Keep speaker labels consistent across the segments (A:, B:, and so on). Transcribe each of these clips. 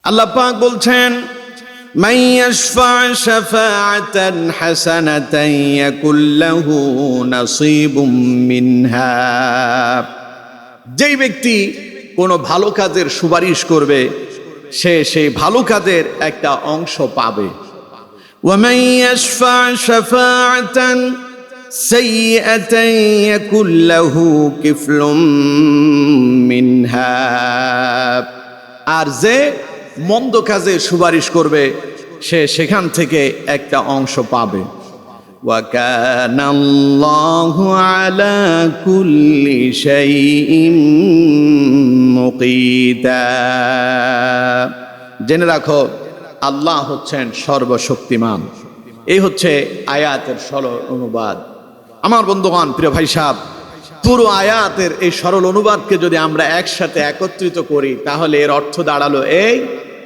A: আল্লাহ পাক বলছেন, মান ইয়াশফা শাফাআতান হাসানাতান ইয়াকুল লাহু নাসীবুম মিনহা। যেই ব্যক্তি কোনো ভালো কাজের সুপারিশ করবে সে সেই ভালো কাজের একটা অংশ পাবে। ওয়া মান ইয়াশফা শাফাআতান সাইয়্যাতান ইয়াকুল লাহু কিফলুম মিনহা। আর যে মন্দ কাজে সুপারিশ করবে সে সেখান থেকে একটা অংশ পাবে। ওয়া কানাল্লাহু আলা কুল্লি শাইইন মুকিতা। জেনে রাখো, আল্লাহ হচ্ছেন সর্বশক্তিমান। এই হচ্ছে আয়াতের সরল অনুবাদ। আমার বন্ধুগণ, প্রিয় ভাই সাহেব, পুরো আয়াতের এই সরল অনুবাদকে যদি আমরা একসাথে একত্রিত করি তাহলে এর অর্থ দাঁড়ালো এই,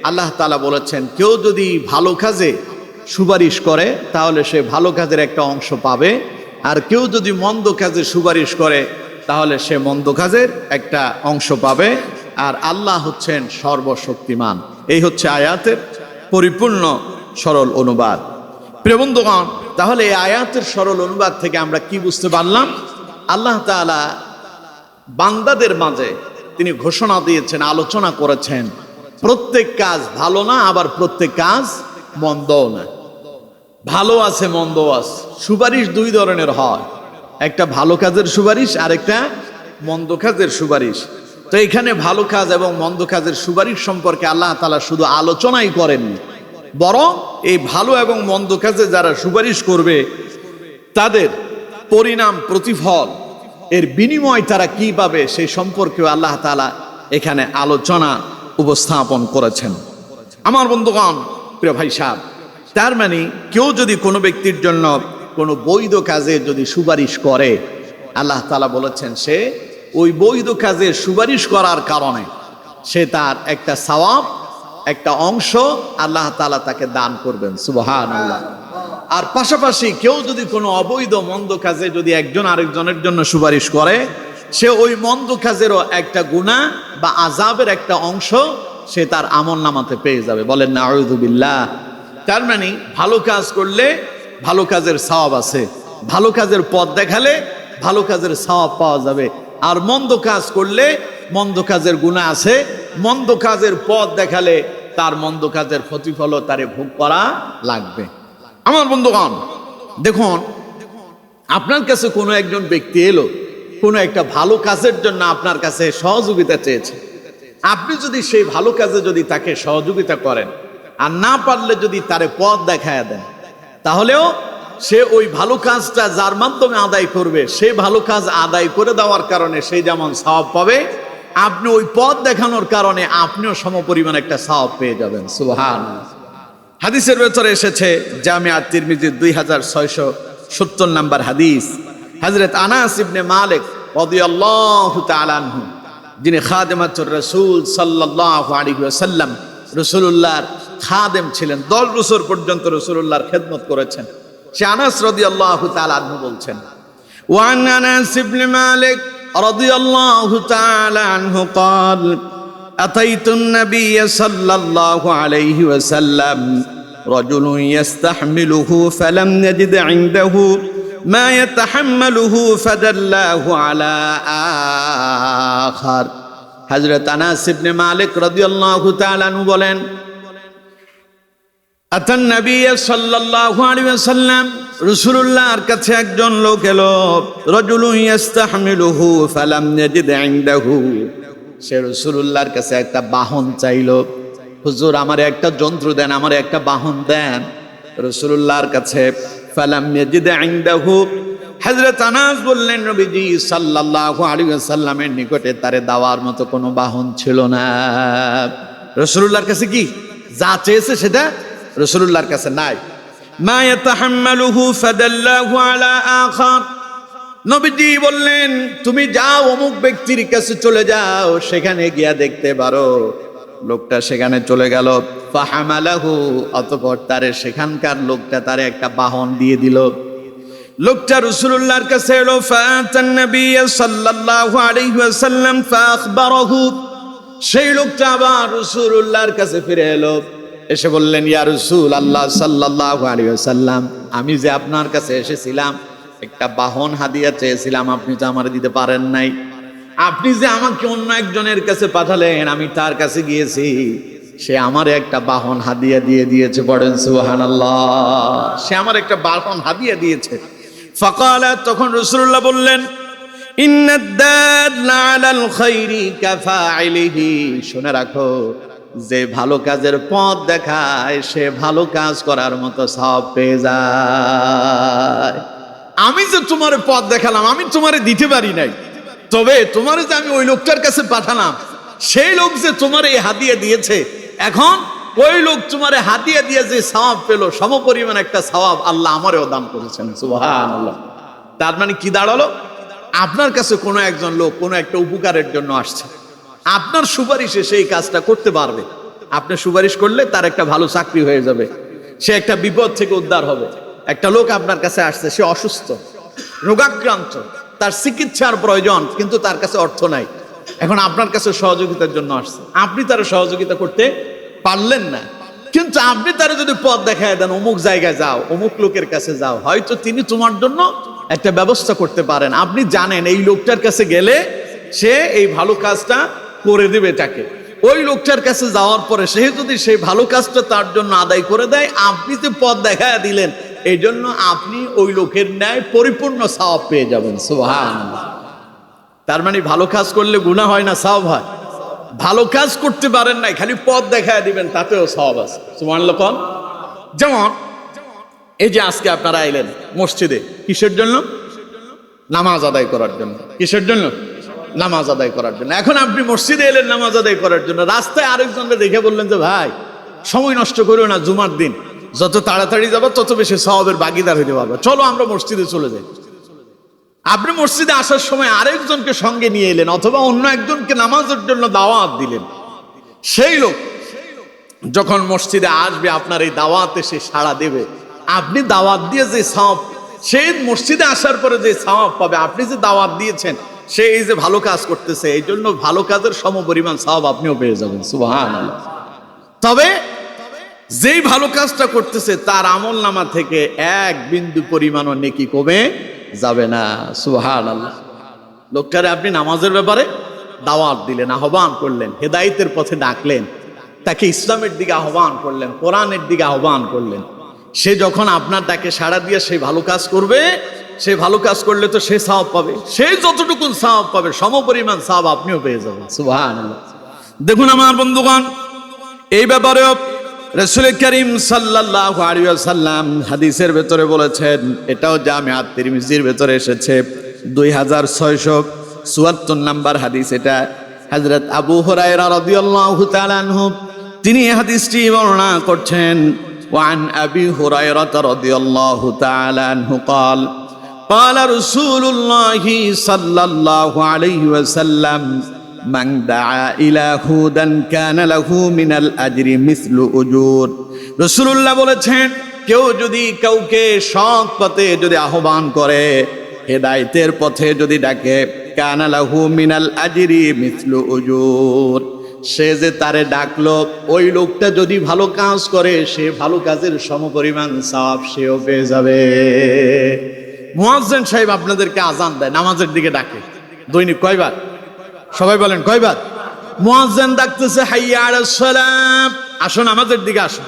A: আল্লাহ তাআলা বলেছেন কেউ যদি ভালো কাজে সুপারিশ করে তাহলে সে ভালো কাজের একটা অংশ পাবে, আর কেউ যদি মন্দ কাজে সুপারিশ করে তাহলে সে মন্দ কাজের একটা অংশ পাবে। আর আল্লাহ হচ্ছেন সর্বশক্তিমান। এই হচ্ছে আয়াতের পরিপূর্ণ সরল অনুবাদ। প্রিয় বন্ধুগণ, তাহলে এই আয়াতের সরল অনুবাদ থেকে আমরা কি বুঝতে পারলাম? আল্লাহ তাআলা বান্দাদের মাঝে তিনি ঘোষণা দিয়েছেন, আলোচনা করেছেন, প্রত্যেক কাজ ভালো না, আবার প্রত্যেক কাজ মন্দও না। ভালো আছে, মন্দ আছে। সুপারিশ দুই ধরনের হয়, একটা ভালো কাজের সুপারিশ আর একটা মন্দ কাজের সুপারিশ। তো এখানে ভালো কাজ এবং মন্দ কাজের সুপারিশ সম্পর্কে আল্লাহ তাআলা শুধু আলোচনাই করেননি, বরং এই ভালো এবং মন্দ কাজে যারা সুপারিশ করবে তাদের পরিণাম, প্রতিফল, এর বিনিময় তারা কি পাবে সেই সম্পর্কেও আল্লাহ তাআলা এখানে আলোচনা উপস্থাপন করেছেন। আমার বন্ধুগণ, প্রিয় ভাই সাহেব, তার মানে কেউ যদি কোনো ব্যক্তির জন্য কোনো বৈধ কাজে যদি সুপারিশ করে, আল্লাহ তাআলা বলেছেন সে ওই বৈধ কাজে সুপারিশ করার কারণে সে তার একটা সওয়াব, একটা অংশ আল্লাহ তাআলা তাকে দান করবেন। সুবহানাল্লাহ। আর পাশাপাশি কেউ যদি কোনো অবৈধ মন্দ কাজে যদি একজন আরেকজনের জন্য সুপারিশ করে, সে ওই মন্দ কাজেরও একটা গুনাহ বা আযাবের একটা অংশ সে তার আমলনামাতে পেয়ে যাবে। বলেন না আউযু বিল্লাহ। তার মানে ভালো কাজ করলে ভালো কাজের সওয়াব আছে, ভালো কাজের পথ দেখালে ভালো কাজের সওয়াব পাওয়া যাবে, আর মন্দ কাজ করলে মন্দ কাজের গুনাহ আছে, মন্দ কাজের পথ দেখালে তার মন্দ কাজের প্রতিফলও তারে ভোগ করা লাগবে। আমার বন্ধুগণ, দেখুন, আপনার কাছে কোনো একজন ব্যক্তি এলো, কোনো একটা ভালো কাজের জন্য আপনার কাছে সহযোগিতা চেয়েছে। আপনি যদি সেই ভালো কাজে যদি তাকে সহযোগিতা করেন আর না পারলে যদি তারে পথ দেখায় দেন, তাহলেও সে ওই ভালো কাজটা যার মাধ্যমে আদায় করবে, সে ভালো কাজ আদায় করে দেওয়ার কারণে সে যেমন সওয়াব পাবে, আপনি ওই পথ দেখানোর কারণে আপনিও সমপরিমাণ একটা সওয়াব পেয়ে যাবেন। সুবহানাল্লাহ। হাদিসের ভেতরে এসেছে, জামিয়া তিরমিজির 2670 নম্বর হাদিস, হযরত আনাস ইবনে মালিক রাদিয়াল্লাহু তাআলা আনহু, যিনি খাদেমাতুর রাসূল সাল্লাল্লাহু আলাইহি ওয়াসাল্লাম, রাসূলুল্লাহর খাদেম ছিলেন, 10 বছর পর্যন্ত রাসূলুল্লাহর খেদমত করেছেন। সে আনাস রাদিয়াল্লাহু তাআলা আনহু বলছেন, ওয়ান আনাস ইবনে মালিক রাদিয়াল্লাহু তাআলা আনহু قال أتيت النبي صلى الله عليه وسلم رجل يستحمله فلم يجد عنده ما يتحمله فدله على آخر। হযরত আনাস ইবনে মালিক রাদিয়াল্লাহু তাআলা আনহু বলেন, আতান নবী সাল্লাল্লাহু আলাইহি ওয়াসাল্লাম, রাসূলুল্লাহর কাছে একজন লোক এলো, রাজুলুন ইস্তাহমিলুহু ফালাম ইয়াজিদ ইনদাহু, সে রাসূলুল্লাহর কাছে একটা বাহন চাইলো, হুজুর আমার একটা যন্ত্র দেন, আমার একটা বাহন দেন। রাসূলুল্লাহর কাছে ফালাম ইয়াজিদ ইনদাহু, হযরত আনাস বললেন, নবীজি সাল্লাল্লাহু আলাইহি ওয়াসাল্লামের নিকটে তারে দেওয়ার মতো কোনো বাহন ছিল না। রাসূলুল্লাহর কাছে কি যা চেয়েছে সেটা রাসূলুল্লাহর কাছে নাই। মা ইয়াতাহাম্মালুহু ফাদাল্লাহু আলা আখার, নবীজি বললেন তুমি যাও অমুক ব্যক্তির কাছে চলে যাও, সেখানে গিয়া দেখতে পারো। লোকটা সেখানে চলে গেল, ফাহামালাহু, অতঃপর তারে সেখানকার লোকটা তারে একটা বাহন দিয়ে দিল। লোকটা রাসূলুল্লাহর কাছে এলো, ফাতান নবী সাল্লাল্লাহু আলাইহি ওয়াসাল্লাম ফাখবারাহু, সেই লোকটা আবার রাসূলুল্লাহর কাছে ফিরে এলো, এসে বললেন, ইয়া রাসূলুল্লাহ সাল্লাল্লাহু আলাইহি ওয়াসাল্লাম, আমি যে আপনার কাছে এসেছিলাম একটা বাহন হাদিয়া চেয়েছিলাম, আপনি তো আমার দিতে পারেন নাই। আপনি যে আমাকে অন্য একজনের কাছে পাঠালেন, আমি তার কাছে গিয়েছি, সে আমার একটা বাহন হাদিয়া দিয়ে দিয়েছে। পড়েন সুবহানাল্লাহ। সে আমার একটা বাহন হাদিয়া দিয়েছে। ফাকালা, তখন রাসূলুল্লাহ বললেন, ইন্নাদ দাল্লা আলাল খাইরি কাফাইলিহি, শুনে রাখো, যে ভালো কাজের পথ দেখায় সে ভালো কাজ করার মতো সওয়াব পেয়ে যায়। আমি যে তোমার পথ দেখালাম, আমি তোমারে দিতে পারি নাই, তবে তোমার যে আমি ওই লোকটার কাছে পাঠালাম, সেই লোক যে তোমার এই হাদিয়া দিয়েছে, এখন ওই লোক তোমার হাদিয়া দিয়ে যে সওয়াব পেলো, সমপরিমাণ একটা সওয়াব আল্লাহ আমারও দান করেছেন। সুবহানাল্লাহ। তার মানে কি দাঁড়ালো? আপনার কাছে কোনো একজন লোক কোনো একটা উপকারের জন্য আসছে, আপনার সুপারিশে সেই কাজটা করতে পারবে। আপনি সুপারিশ করলে তার একটা ভালো চাকরি হয়ে যাবে, সে একটা বিপদ থেকে উদ্ধার হবে। একটা লোক আপনার কাছে আসছে, সে অসুস্থ, রোগাক্রান্ত, তার চিকিৎসার প্রয়োজন, কিন্তু তার কাছে অর্থ নাই। এখন আপনার কাছে সহযোগিতার জন্য আসছে, আপনি তার সহযোগিতা করতে পারলেন না, কিন্তু আপনি তারা যদি পথ দেখায় দেন, অমুক জায়গায় যাও, অমুক লোকের কাছে যাও, হয়তো তিনি তোমার জন্য একটা ব্যবস্থা করতে পারেন। আপনি জানেন এই লোকটার কাছে গেলে সে এই ভালো কাজটা করে দেবে তাকে। ওই লোকটার কাছে যাওয়ার পরে সে যদি সেই ভালো কাজটা তার জন্য আদায় করে দেয়, আপনি যে পথ দেখায় দিলেন, এই জন্য আপনি ওই লোকের ন্যায় পরিপূর্ণ সওয়াব পেয়ে যাবেন। সুবহানাল্লাহ। তার মানে ভালো কাজ করলে গুনাহ হয় না, সওয়াব হয়। ভালো কাজ করতে পারেন নাই, খালি পথ দেখায় দিবেন, তাতেও সওয়াব আছে। সুবহানাল্লাহ। কোন যেমন এই যে আজকে আপনারা আইলেন মসজিদে, কিসের জন্য? নামাজ আদায় করার জন্য। কিসের জন্য? নামাজ আদায় করার জন্য। এখন আপনি মসজিদে এলেন নামাজ আদায় করার জন্য, রাস্তায় আরেকজনকে দেখে বললেন যে, ভাই সময় নষ্ট করো না, জুমার দিন যত তাড়াতাড়ি যাবো তত বেশি সওয়াবের ভাগীদার হইতে পারবো, চলো আমরা মসজিদে চলে যাই। আপনি মসজিদে আসার সময় আরেকজনকে সঙ্গে নিয়ে এলেন, অথবা অন্য একজনকে নামাজের জন্য দাওয়াত দিলেন। সেই লোক যখন মসজিদে আসবে, আপনার এই দাওয়াতে সে সাড়া দেবে। আপনি দাওয়াত দিয়ে যে সওয়াব, সেই মসজিদে আসার পরে যে সওয়াব পাবে, আপনি যে দাওয়াত দিয়েছেন, সে এই যে ভালো কাজ করতেছে, এই জন্য ভালো কাজের সমপরিমাণ সওয়াব আপনিও পেয়ে যাবেন। সুবহানাল্লাহ। তবে যেই ভালো কাজটা করতেছে তার আমল নামা থেকে এক বিন্দু পরিমাণও নেকি কমে যাবে না। সুবহানাল্লাহ। লোকটারে আপনি নামাজের ব্যাপারে দাওয়াত দিলেন, আহ্বান করলেন, হেদায়েতের পথে ডাকলেন, তাকে ইসলামের দিকে আহ্বান করলেন, কোরআনের দিকে আহ্বান করলেন। সে যখন আপনার ডাকে সাড়া দিয়ে সে ভালো কাজ করবে, সে ভালো কাজ করলে তো সে সওয়াব পাবে, সে যতটুকু সওয়াব পাবে সমপরিমাণ সওয়াব আপনিও পেয়ে যাবেন। সুবহানাল্লাহ। দেখুন আমার বন্ধুগণ, এই ব্যাপারেও রাসূল করিম সাল্লাল্লাহু আলাইহি ওয়াসাল্লাম হাদিসের ভেতরে বলেছেন, এটাও জামিআ তিরমিজির ভেতরে এসেছে, 2674 নাম্বার হাদিস। এটা হযরত আবু হুরায়রা রাদিয়াল্লাহু তাআলা আনহু তিনি এই হাদিসটি বর্ণনা করছেন। وعن أبي هريرة رضي الله تعالى عنه قال قال رسول الله صلى الله عليه وسلم من دعا إلى هدى كان له من الأجر مثل أجور। রাসূলুল্লাহ বলেছেন, কেউ যদি কাউকে সৎ পথে যদি আহ্বান করে, হেদায়েতের পথে যদি ডাকে, কানা লাহু মিনাল আজরি মিসলু উজুর, সে যে তারে ডাকলো, ওই লোকটা যদি ভালো কাজ করে, সে ভালো কাজের সমপরিমাণ সওয়াব সেও পেয়ে যাবে। মুয়াজ্জিন সাহেব আপনাদেরকে আজান দেয়, নামাজের দিকে ডাকে, দৈনিক কয়বার? সবাই বলেন কয়বার? মুয়াজ্জিন ডাকতেছে, হাইয়া আলাস সালাম, আসো নামাজের দিকে আসো।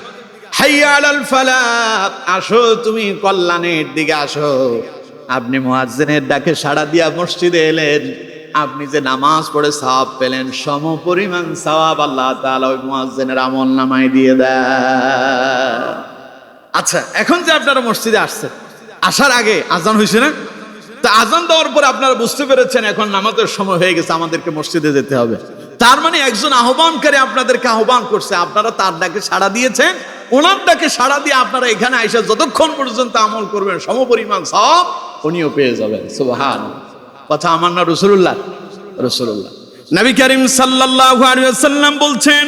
A: হাইয়া আলাল ফালাহ, আসো তুমি কল্যাণের দিকে আসো। আপনি মুয়াজ্জিনের ডাকে সাড়া দিয়া মসজিদে এলেন, আপনি যে নামাজ পড়ে সওয়াব পেলেন, সমপরিমাণ সওয়াব আল্লাহ তাআলা ওই মুয়াজ্জিনের আমল নামায় দিয়ে দেয়। আচ্ছা, এখন যে আপনারা মসজিদে আসছেন, আসার আগে আজান হয়েছে না? তা আজান দেওয়ার পর আপনারা বুঝতে পেরেছেন এখন নামাজের সময় হয়ে গেছে, আমাদেরকে মসজিদে যেতে হবে। তার মানে একজন আহ্বানকারী আপনাদেরকে আহ্বান করছে, আপনারা তার ডাকে সাড়া দিয়েছেন, ওনার ডাকে সাড়া দিয়ে আপনারা এখানে আইসা যতক্ষণ পর্যন্ত আমল করবেন সমপরিমাণ সওয়াব উনিও পেয়ে যাবেন। সুবহানাল্লাহ। কথা আমার না রাসূলুল্লাহ? রাসূলুল্লাহ নবী করিম সাল্লাল্লাহু আলাইহি ওয়াসাল্লাম বলছেন,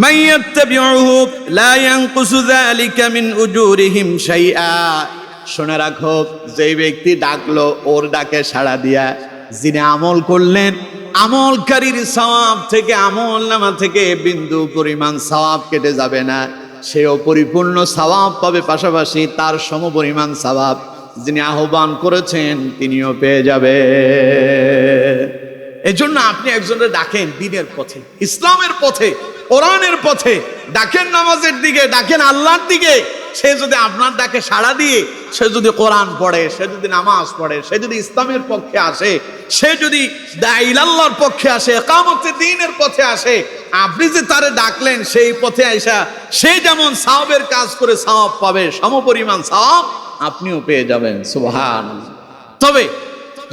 A: মান ইয়াত্তাবিউহু লা ইয়ানকুসু যালিকা মিন উজুরিহিম শাইআ। শুনে রাখো, যেই ব্যক্তি ডাকলো, ওর ডাকে সাড়া দিয়া যিনি আমল করলেন, আমলকারীর সওয়াব থেকে, আমলনামা থেকে বিন্দু পরিমাণ সওয়াব কেটে যাবে না, সেও পরিপূর্ণ সওয়াব পাবে, পাশাপাশি তার সমপরিমাণ সওয়াব যিনি আহ্বান করেছেন তিনিও পেয়ে যাবে। এজন্য আপনি একজনের ডাকেন দ্বীনের পথে, ইসলামের পথে, কোরআনের পথে ডাকেন, নামাজের দিকে ডাকেন, আল্লাহর দিকে। সে যদি আপনার ডাকে সাড়া দিয়ে সে যদি কোরআন পড়ে, সে যদি নামাজ পড়ে, সে যদি ইসলামের পক্ষে আসে, সে যদি দাইলাল্লাহর পক্ষে আসে, ইকামতে দ্বীনের পথে আসে, আপনি যে তারে ডাকলেন সেই পথে আইসা সে যেমন সওয়াবের কাজ করে সওয়াব পাবে, সমপরিমাণ সওয়াব আপনিও পেয়ে যাবেন। সুবহানাল্লাহ। তবে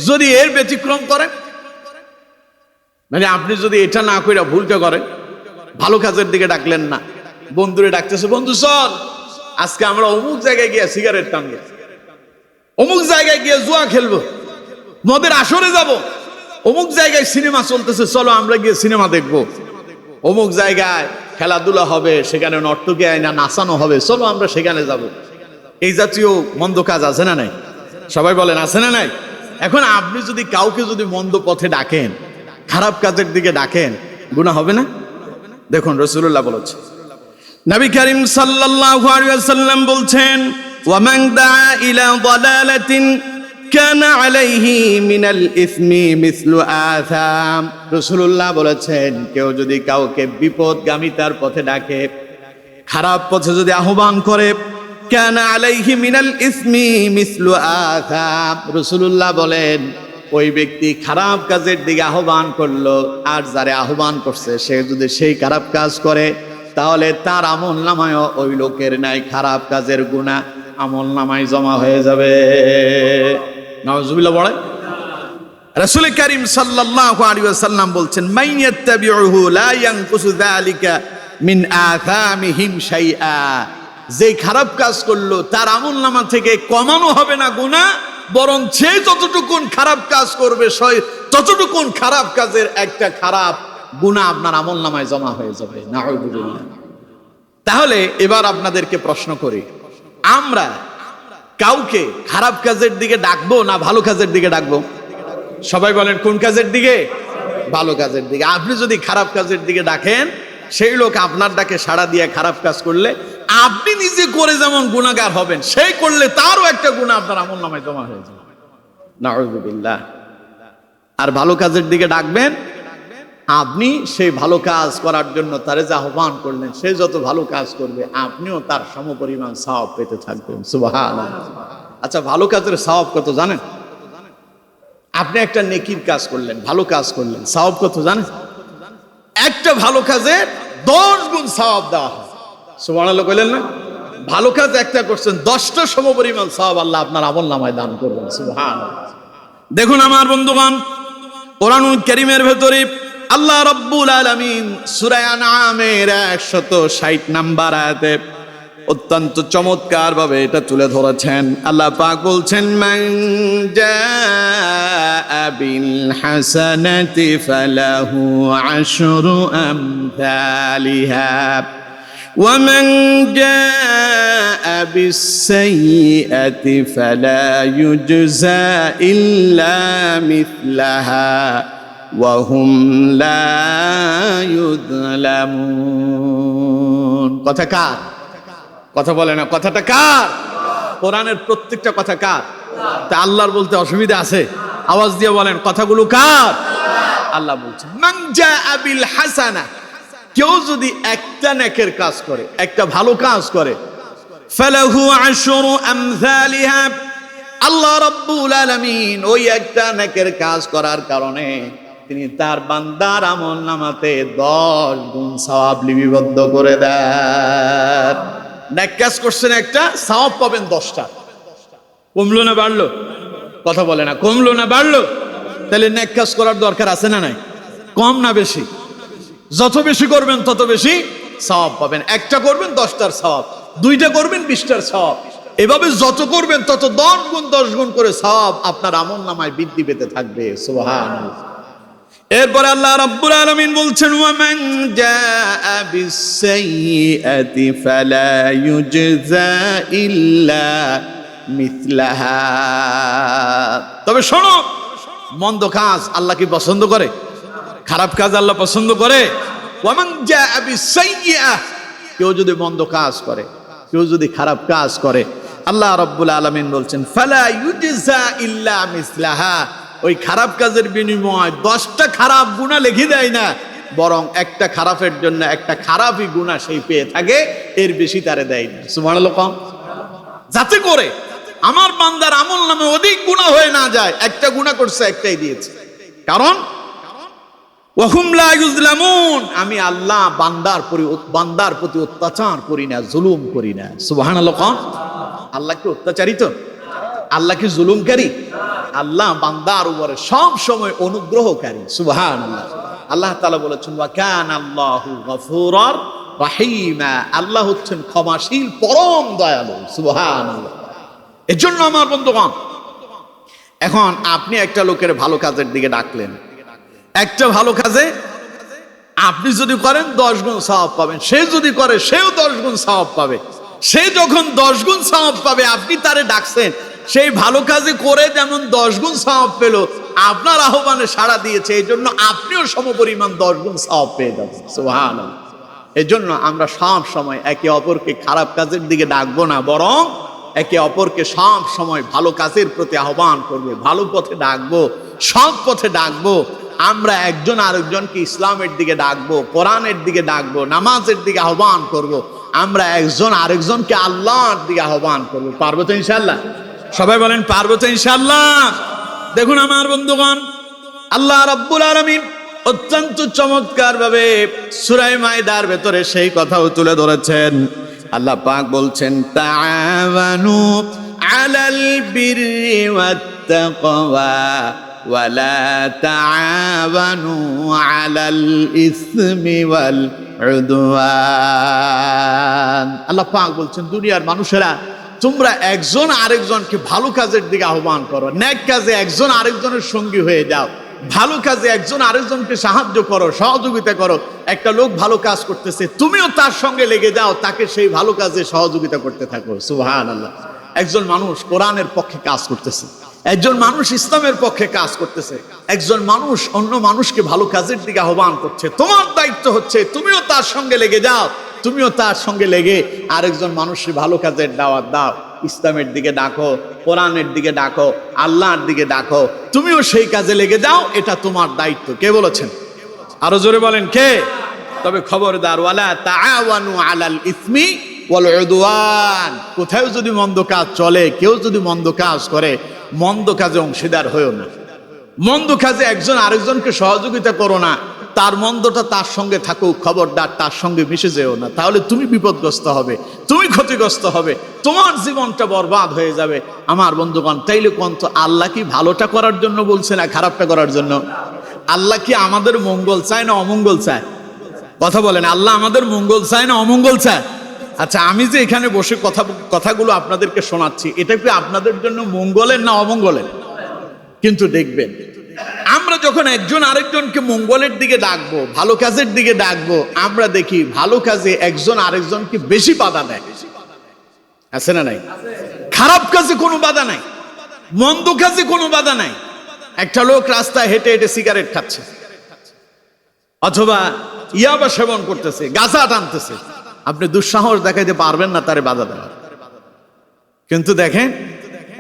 A: যদি এর ব্যতিক্রম করেন, মানে আপনি যদি এটা না কইরা ভুলটা করেন, ভালো কাজের দিকে ডাকলেন না, বন্ধুরে ডাকতেছে, বন্ধু চল আজকে আমরা অমুক জায়গায় গিয়ে সিগারেট টানবো, অমুক জায়গায় গিয়ে জুয়া খেলবো, মদের আসরে যাব, অমুক জায়গায় সিনেমা চলতেছে চলো আমরা গিয়ে সিনেমা দেখবো, অমুক জায়গায় খেলাধুলা হবে, সেখানে নর্তকী আয়না নাচানো হবে, চলো আমরা সেখানে যাব। এই জাতীয় মন্দ কাজ আছে না নাই? সবাই বলেন আছে না নাই? এখন আপনি যদি কাউকে যদি মন্দ পথে ডাকেন, খারাপ কাজের দিকে ডাকেন, গুনাহ হবে না? দেখুন রাসূলুল্লাহ বলেছেন, নবী করিম সাল্লাল্লাহু আলাইহি ওয়াসাল্লাম বলছেন, ওয়া মান দাআ ইলা দালালাতিন কানা আলাইহি মিনাল ইসমি মিসলু আসাম। রাসূলুল্লাহ বলেছেন, কেউ যদি কাউকে বিপদগামিতার পথে ডাকে, খারাপ পথে যদি আহ্বান করে, কানা আলাইহি মিনাল ইসমি মিসলু আসাম। রাসূলুল্লাহ বলেন, ওই ব্যক্তি খারাপ কাজের দিকে আহ্বান করলো, আর যারে আহ্বান করছে সে যদি সেই খারাপ কাজ করে, তাহলে তার আমলনামায় ওই লোকের নাই খারাপ কাজের গুনাহ আমলনামায় জমা হয়ে যাবে। নাউজুবিল্লাহ বলেন। রাসূল করিম সাল্লাল্লাহু আলাইহি ওয়াসাল্লাম বলছেন, মান ইয়াত্তাবিউহু লা ইয়ানকুসু যালিকা মিন আসামিহিম শাইআ। যে খারাপ কাজ করলো তার আমলনামা থেকে কমানো হবে না গুনাহ, বরং সে যতটুকুন খারাপ কাজ করবে ততটুকুন খারাপ কাজের একটা খারাপ গুনাহ আপনার আমলনামায় জমা হয়ে যাবে। নাউযুবিল্লাহ। তাহলে এবার আপনাদেরকে প্রশ্ন করি, আমরা কাউকে খারাপ কাজের দিকে ডাকবো না ভালো কাজের দিকে ডাকবো? সবাই বলেন কোন কাজের দিকে? ভালো কাজের দিকে। আপনি যদি খারাপ কাজের দিকে ডাকেন, সেই লোক আপনার ডাকে সাড়া দিয়ে খারাপ কাজ করলে আপনি নিজে করে যেমন গুনাহগার হবেন, সেই করলে তারও একটা গুনাহ আপনার আমলনামায় জমা হয়ে যাবে। নাউযুবিল্লাহ। আর ভালো কাজের দিকে ডাকবেন, আপনি সেই ভালো কাজ করার জন্য তারে যে আহ্বান করলেন, সে যত ভালো কাজ করবে আপনিও তার সমপরিমাণ সওয়াব পেতে থাকবেন। সুবহানাল্লাহ। আচ্ছা, ভালো কাজের সওয়াব কত জানেন? আপনি একটা নেকির কাজ করলেন, ভালো কাজ করলেন, সওয়াব কত জানেন? একটা ভালো কাজে 10 গুণ সওয়াব দেওয়া হয়। সুবহানাল্লাহ কইলেন না? ভালো কাজ একটা করছেন, 10টা সমপরিমাণ সওয়াব আল্লাহ আপনার আমলনামায় দান করবেন। সুবহানাল্লাহ। দেখুন আমার বন্ধুগণ, কোরআনুল কারীমের ভেতরে আল্লাহ রাব্বুল আলামিন সূরা আনআমের 160 নম্বর আয়াতে অত্যন্ত চমৎকার ভাবে এটা তুলে ধরেছেন। আল্লাহ পাক বলছেন, মান জাআ বিল হাসানাতি ফালাহু আশরু আমসালিহা ওয়া মান জাআ বিস সাইয়্যাতি ফালা ইউজজা ইল্লা মিসলাহা ওয়া হুম লা ইউযলামুন। কথা কার? কথা বলে না, কথাটা কার? কোরআনের প্রত্যেকটা কথা কার? তা আল্লাহর বলতে অসুবিধা আছে? আওয়াজ দিয়ে বলেন, কথাগুলো কার? আল্লাহ বলছেন, মান জাআ বিল হাসানা, কেউ যদি একটা নেকের কাজ করে, একটা ভালো কাজ করে, ফালাহু আশরু আমসালিহা, আল্লাহ রাব্বুল আলামিন ওই একটা নেকের কাজ করার কারণে তিনি তার বান্দার আমলনামাতে 10 গুণ সওয়াব লিপিবদ্ধ করে দেন। নেক কাজ করছেন একটা, সওয়াব পাবেন 10টা। কমলো না বাড়লো? কথা বলে না, কমলো না বাড়লো? তাহলে নেক কাজ করার দরকার আছে না নাই? কম না বেশি? যত বেশি করবেন তত বেশি সওয়াব পাবেন। একটা করবেন 10টার সওয়াব, 2টা করবেন 20টার সওয়াব, এভাবে যত করবেন তত 10 গুণ করে সওয়াব আপনার আমলনামায় বৃদ্ধি পেতে থাকবে। সুবহানাল্লাহ। এরপরে আল্লাহ রাব্বুল আলামিন বলছেন, ওয়া মান জাআ বিস সাইয়্যাতি ফালা ইউজজা ইল্লা মিসলাহা। তবে শোনো, মন্দ কাজ আল্লাহ কি পছন্দ করে? খারাপ কাজ আল্লাহ পছন্দ করে? ওয়ামান জাআ বিসাইয়্যাহ, কেউ যদি মন্দ কাজ করে, কেউ যদি খারাপ কাজ করে, আল্লাহ রাব্বুল আলামিন বলছেন ফালা ইউজজা ইল্লা মিসলাহা, ওই খারাপ কাজের বিনিময় 10টা খারাপ গুনাহ লিখে দেয় না, বরং একটা খারাপের জন্য একটা খারাপই গুনাহ সেই পেয়ে থাকে, এর বেশি তারে দেয় না। সুবহানাল্লাহ। যাতে করে আমার বান্দার আমল নামে অধিক গুনাহ হয়ে না যায়, একটা গুনাহ করছে একটাই দিয়েছে, কারণ ওয়াহুম লা ইউজলামুন, আমি আল্লাহ বান্দার প্রতি অত্যাচার করি না, জুলুম করি না। সুবহানাল্লাহ। আল্লাহ কি অত্যাচারী? তো আল্লাহ কি জুলুমকারী? আল্লাহ বান্দার উপরে সব সময় অনুগ্রহকারী। সুবহানাল্লাহ। আল্লাহ তাআলা বলেছেন ওয়া কানা আল্লাহু গফুরার রাহিমা, আল্লাহ হচ্ছেন ক্ষমাশীল, পরম দয়ালু। সুবহানাল্লাহ। এজন্য আমার বন্ধুগণ, এখন আপনি একটা লোকের ভালো কাজের দিকে ডাকলেন, একটা ভালো কাজে আপনি যদি করেন 10 গুণ সওয়াব পাবেন, সে যদি করে সেও 10 গুণ সওয়াব পাবে। সে যখন 10 গুণ সওয়াব পাবে, আপনি তারে ডাকছেন, সেই ভালো কাজে করে যেমন 10 গুণ সওয়াব পেল, আপনার আহ্বানে সাড়া দিয়েছে, এই জন্য আপনিও সমপরিমাণ 10 গুণ সওয়াব পেয়ে যাবেন। সুবহানাল্লাহ। এই জন্য আমরা সব সময় একে অপরকে খারাপ কাজের দিকে ডাকবো না, বরং একে অপরকে সব সময় ভালো কাজের প্রতি আহ্বান করবে, ভালো পথে ডাকবো, সৎ পথে ডাকবো। আমরা একজন আরেকজনকে ইসলামের দিকে ডাকবো, কোরআনের দিকে ডাকবো, নামাজের দিকে আহ্বান করব। আমরা একজন আরেকজনকে আল্লাহর দিকে আহ্বান করবো। পারবো তো ইনশাআল্লাহ? সবাই বলেন পারবো তো ইনশাআল্লাহ? দেখুন আমার বন্ধুগণ, আল্লাহ রাব্বুল আলামিন অত্যন্ত চমৎকার ভাবে সূরা মাইদার ভেতরে সেই কথাও তুলে ধরেছেন। আল্লাহ পাক বলছেন তাআওয়ানু আলাল বিররি ওয়াত তাকওয়া ওয়ালা তাআওয়ানু আলাল ইসমি ওয়াল উদওয়ান। আল্লাহ পাক বলছেন দুনিয়ার মানুষেরা, তোমরা একজন আরেকজনকে ভালো কাজের দিকে আহ্বান করো, নেক কাজে একজন আরেকজনের সঙ্গী হয়ে যাও, ভালো কাজে একজন আরেকজনকে সাহায্য করো, সহযোগিতা করো। একটা লোক ভালো কাজ করতেছে, তুমিও তার সঙ্গে লেগে যাও, তাকে সেই ভালো কাজে সহযোগিতা করতে থাকো। সুবহানাল্লাহ। একজন মানুষ কোরআনের পক্ষে কাজ করতেছে, একজন মানুষ ইসলামের পক্ষে কাজ করতেছে, একজন মানুষ অন্য মানুষকে ভালো কাজের দিকে আহ্বান করছে, তোমার দায়িত্ব হচ্ছে তুমিও তার সঙ্গে লেগে যাও, তুমিও তার সঙ্গে লেগে আরেকজন মানুষের ভালো কাজের দাওয়াত দাও, ইসলামের দিকে ডাকো, কোরআনের দিকে ডাকো, আল্লাহর দিকে ডাকো, তুমিও সেই কাজে লেগে যাও, এটা তোমার দায়িত্ব। কে বলেছেন? আরো জোরে বলেন কে? তবে খবরদার, ওয়ালা তাআওয়ানু আলাল ইসমি ওয়াল উদওয়ান, কোথাও যদি মন্দ কাজ চলে, কেউ যদি মন্দ কাজ করে, মন্দ কাজে অংশীদার হয়েও না, মন্দ কাজে একজন আরেকজনকে সহযোগিতা করো না, তার মন্দটা তার সঙ্গে থাকুক, খবরদার তার সঙ্গে মিশে যেও না, তাহলে তুমি বিপদগ্রস্ত হবে, তুমি ক্ষতিগ্রস্ত হবে, তোমার জীবনটা বরবাদ হয়ে যাবে। আমার বন্ধুগণ, তাইলে কোন তো আল্লাহ কি ভালোটা করার জন্য বলছে না খারাপটা করার জন্য? আল্লাহ কি আমাদের মঙ্গল চায় না অমঙ্গল চায়? কথা বলেন, আল্লাহ আমাদের মঙ্গল চায় না অমঙ্গল চায়? আচ্ছা, আমি যে এখানে বসে কথাগুলো আপনাদেরকে শোনাচ্ছি, এটা কি আপনাদের জন্য মঙ্গলের না অমঙ্গলের? কিন্তু দেখবেন, আমরা যখন একজন আরেকজনকে মঙ্গলের দিকে ডাকবো, ভালো কাজের দিকে ডাকবো, আমরা দেখি ভালো কাজে একজন আরেকজনকে বেশি বাধা দেয়। আছে না নাই? খারাপ কাজে কোনো বাধা নাই, মন্দ কাজে কোনো বাধা নাই। একটা লোক রাস্তায় হেঁটে হেঁটে সিগারেট খাচ্ছে, অথবা ইয়াবা সেবন করতেছে, গাঁজা টানতেছে, আপনি দুঃসাহস দেখাইতে পারবেন না তারে বাধা দেওয়ার। কিন্তু দেখেন,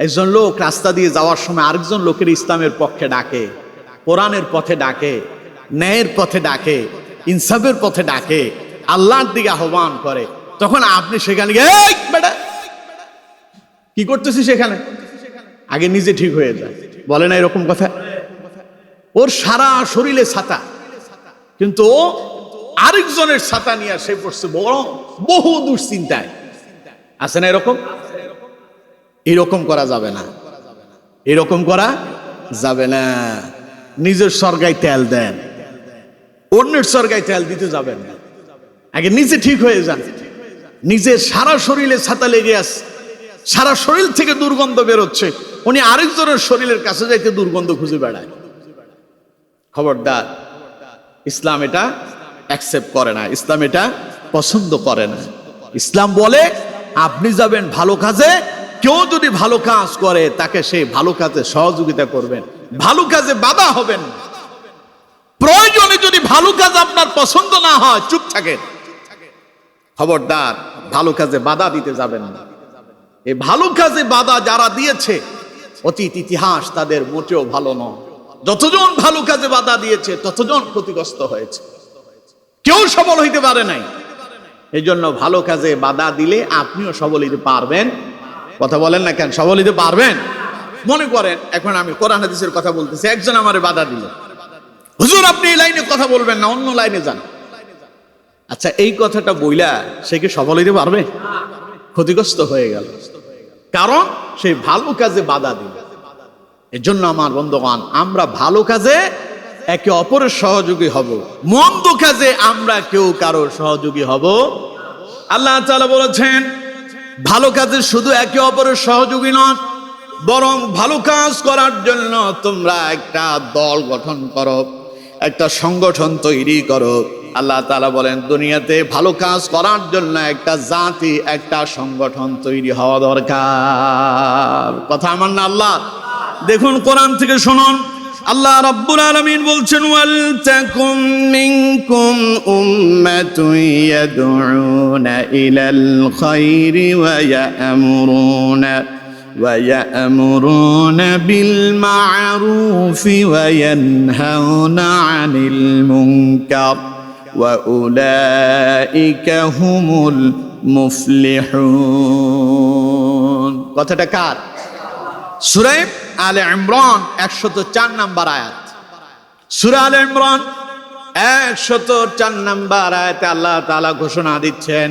A: একজন লোক রাস্তা দিয়ে যাওয়ার সময় আরেকজন লোকের ইসলামের পক্ষে ডাকে, কোরআনের পথে ডাকে, ন্যায়ের পথে ডাকে, ইনসাফের পথে ডাকে, আল্লাহর দিকে আহ্বান করে, তখন আপনি সেখানে গিয়ে এই বেটা কি করতেছিস সেখানে? আগে নিজে ঠিক হয়ে যায়, বলে না এরকম কথা? ওর সারা শরীরে ছাতা, কিন্তু ও আরেকজনের ছাতা নিয়ে সে পড়ছে বহু দুশ্চিন্তায়। আছে না এরকম? এরকম করা যাবে না, এরকম করা যাবে না। নিজের সরগায় তেল দেন, অন্যের সরগায় তেল দিতে যাবেন না, আগে নিজে ঠিক হয়ে যান। নিজের সারা শরীরে ছাতা লেগে আছে, সারা শরীর থেকে দুর্গন্ধ বেরোচ্ছে, উনি আরেকজনের শরীরের কাছে যাইতে দুর্গন্ধ খুঁজে বেড়ায়। খবরদার, ইসলাম এটা অ্যাকসেপ্ট করে না, ইসলাম এটা পছন্দ করে না। ইসলাম বলে আপনি যাবেন ভালো কাজে, কেউ যদি ভালো কাজ করে তাকে সেই ভালো কাজে সহযোগিতা করবেন, ভালো কাজে বাধা হবেন। প্রয়োজনে ভালো কাজ আপনার পছন্দ না হয়, চুপ থাকেন। খবরদার ভালো কাজে বাধা দিতে যাবেন না। এই ভালো কাজে বাধা যারা দিয়েছে, অতীত ইতিহাস তাদের মোটেও ভালো নয়। যতজন ভালো কাজে বাধা দিয়েছে ততজন ক্ষতিগ্রস্ত হয়েছে, কেউ সফল হইতে পারে নাই। এই জন্য ভালো কাজে বাধা দিলে আপনিও সফল হইতে পারবেন। কথা বলেন না কেন? সফল হইতে পারবেন। মনে করেন এখন আমি কোরআন হাদিসের কথা বলতেছি, একজন আমারে বাধা দিল, হুজুর আপনি এই লাইনে কথা বলবেন না, অন্য লাইনে যান। আচ্ছা, এই কথাটা বইলা সে কি সফল হইতে পারবে? ক্ষতিগ্রস্ত হয়ে গেল, কারণ সেই ভালো কাজে বাধা দিল। এর জন্য আমার বন্ধুগণ, আমরা ভালো কাজে একে অপরের সহযোগী হব, মন্দ কাজে আমরা কেউ কারো সহযোগী হব। আল্লাহ তাআলা বলেছেন ভালো কাজে শুধু একে অপরের সহযোগী নন, বরং ভালো কাজ করার জন্য তোমরা একটা দল গঠন করো, একটা সংগঠন তৈরি করো। আল্লাহ তাআলা বলেন দুনিয়াতে ভালো কাজ করার জন্য একটা জাতি, একটা সংগঠন তৈরি হওয়া দরকার। কথা আমার না আল্লাহ? দেখুন কোরআন থেকে শুনুন, আল্লাহ রাব্বুল আলামিন বলছেন ওয়াল তাকুম মিনকুম উম্মাতুন ইয়াদউনা ইলাল খায়রি ওয়া ইয়ামুরুনা বিল মা'রুফি ওয়া ইয়ানহাউনা আনিল মুনকার ওয়া উলাইকা হুমুল মুফলিহুন। কথাটা কার? সূরা আলে ইমরান 104 নম্বর আয়াত। সূরা আলে ইমরান 104 নম্বর আয়াতে আল্লাহ তাআলা ঘোষণা দিচ্ছেন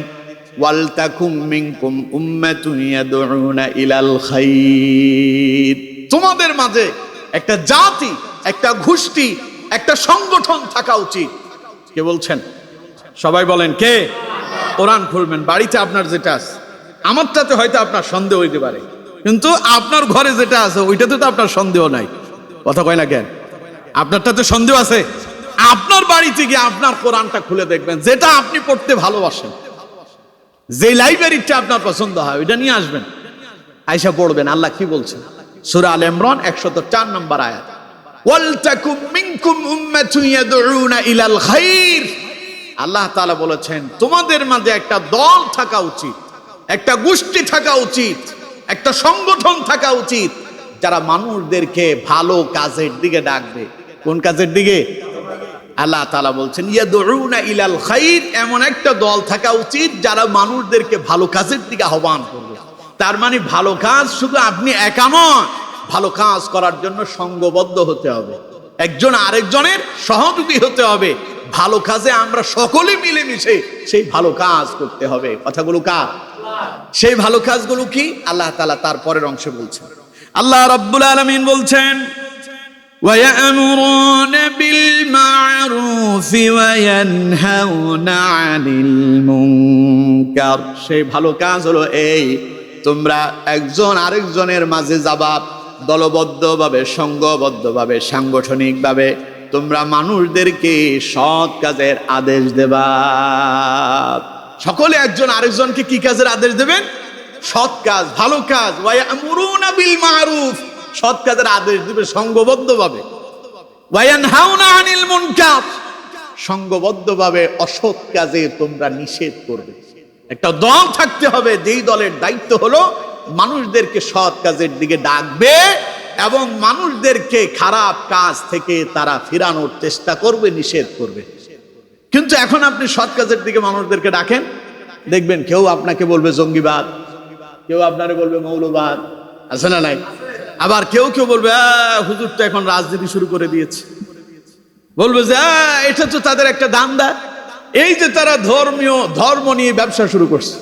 A: ওয়াল তাকুম মিনকুম উম্মাতুন ইয়াদউনা ইলাল খায়র। তোমাদের মাঝে একটা জাতি, একটা গোষ্ঠী, একটা সংগঠন থাকা উচিত। কে বলছেন? সবাই বলেন কে? কোরআন খুলবেন, বাড়িতে আপনার যেটা আছে, আমারটাতে হয়তো আপনার সন্দেহ হইতে পারে, কিন্তু আপনার ঘরে যেটা আছে ওইটাতে তো আপনার সন্দেহ নাই। কথা কয় না কেন? আপনারটাতে সন্দেহ আছে। আপনার বাড়িতে গিয়ে আপনার কোরআনটা খুলে দেখবেন, যেটা আপনি পড়তে ভালোবাসেন, যে লাইব্রেরিটা আপনার পছন্দ হয় ওইটা নিয়ে আসবেন, আয়েশা পড়বেন। আল্লাহ কি বলছেন? সূরা আলে ইমরান 104 নম্বর আয়াত, ওয়াল তাকুম মিনকুম উম্মাতুন ইয়াদউনা ইলাল খায়র। আল্লাহ তাআলা বলেছেন তোমাদের মাঝে একটা দল থাকা উচিত, একটা গোষ্ঠী থাকা উচিত, একটা সংগঠন থাকা উচিত, যারা মানুষদেরকে ভালো কাজের দিকে ডাকবে। কোন কাজের দিকে? আল্লাহ তাআলা বলছেন ইয়াদউনা ইলাল খায়র, এমন একটা দল থাকা উচিত যারা মানুষদেরকে ভালো কাজের দিকে আহ্বান করবে। তার মানে ভালো কাজ শুধু আপনি একা নয়, ভালো কাজ করার জন্য সংঘবদ্ধ হতে হবে, একজন আরেকজনের সহযোগী হতে হবে। ভালো কাজে আমরা সকলে মিলেমিশে সেই ভালো কাজ করতে হবে। কথাগুলো কার? সেই ভালো কাজগুলো কি? আল্লাহ তাআলা তার পরের অংশে বলছেন। আল্লাহ রাব্বুল আলামিন বলছেন ওয়া ইয়ামুরুনা বিল মা'রুফি ওয়া ইয়ানহাউনা আনিল মুনকার। সেই ভালো কাজ হলো এই, তোমরা একজন আরেকজনের মাঝে যাবা, দলবদ্ধভাবে, সংঘবদ্ধভাবে, সাংগঠনিকভাবে তোমরা মানুষদেরকে সৎ কাজের আদেশ দেবা। সকলে একজন আরেকজনকে কি কাজের আদেশ দেবেন? সৎ কাজ, ভালো কাজ। ওয়া ইয়ামুরুনা বিল মা'রুফ, সৎ কাজের আদেশ দিবে সংঘবদ্ধভাবে। ওয়া ইয়ানহাউনা আনিল মুনকার, সংঘবদ্ধভাবে অসৎ কাজে তোমরা নিষেধ করবে। একটা দল থাকতে হবে, যেই দলের দায়িত্ব হলো মানুষদেরকে সৎ কাজের দিকে ডাকবে এবং মানুষদেরকে খারাপ কাজ থেকে তারা ফিরানোর চেষ্টা করবে, নিষেধ করবে। কিন্তু এখন আপনি সৎ কাজের দিকে মানুষদেরকে ডাকেন, দেখবেন কেউ আপনাকে বলবে জঙ্গিবাদ, কেউ আপনারে বলবে মৌলবাদ, আছে না নাই? আবার কেউ কেউ বলবে হুজুর তো এখন রাজনীতি শুরু করে দিয়েছে, বলবে যে এটা তো তাদের একটা দান্দা, এই যে তারা ধর্ম নিয়ে ব্যবসা শুরু করছে।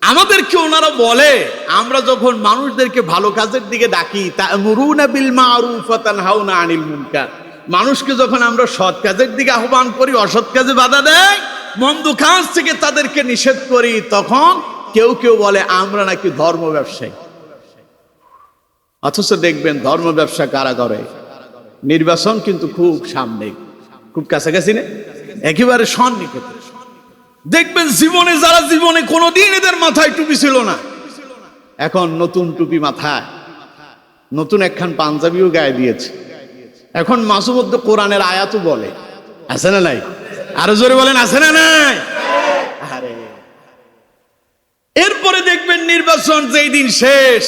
A: আমাদেরকে ওনারা বলে আমরা যখন মানুষদেরকে ভালো কাজের দিকে ডাকি, তা'মুরুনা বিল মা'রুফ ওয়া তানহাউনা আনিল মুনকার, মানুষকে যখন আমরা সৎ কাজের দিকে আহ্বান করি, অসৎ কাজে বাধা দেয়, মন্দ কাজ থেকে তাদেরকে নিষেধ করি, তখন কেউ কেউ বলে আমরা নাকি ধর্ম ব্যবসায়ী। অথচ দেখবেন ধর্ম ব্যবসা কারা করে? নির্বাচন কিন্তু খুব সামনে, খুব কাছাকাছি না, একেবারে সন্নিকটে। দেখবেন যারা জীবনে কোনোদিন এদের মাথায় টুপি ছিল না, এখন নতুন টুপি মাথায়, নতুন একখান পাঞ্জাবিও গায়ে দিয়েছে। এখন মাঝে মধ্যে কোরআনের আয়াতও বলে, আছে না নাই? আরো জোরে বলেন, আছে না নাই? আরে এরপরে দেখবেন নির্বাচন যেই দিন শেষ,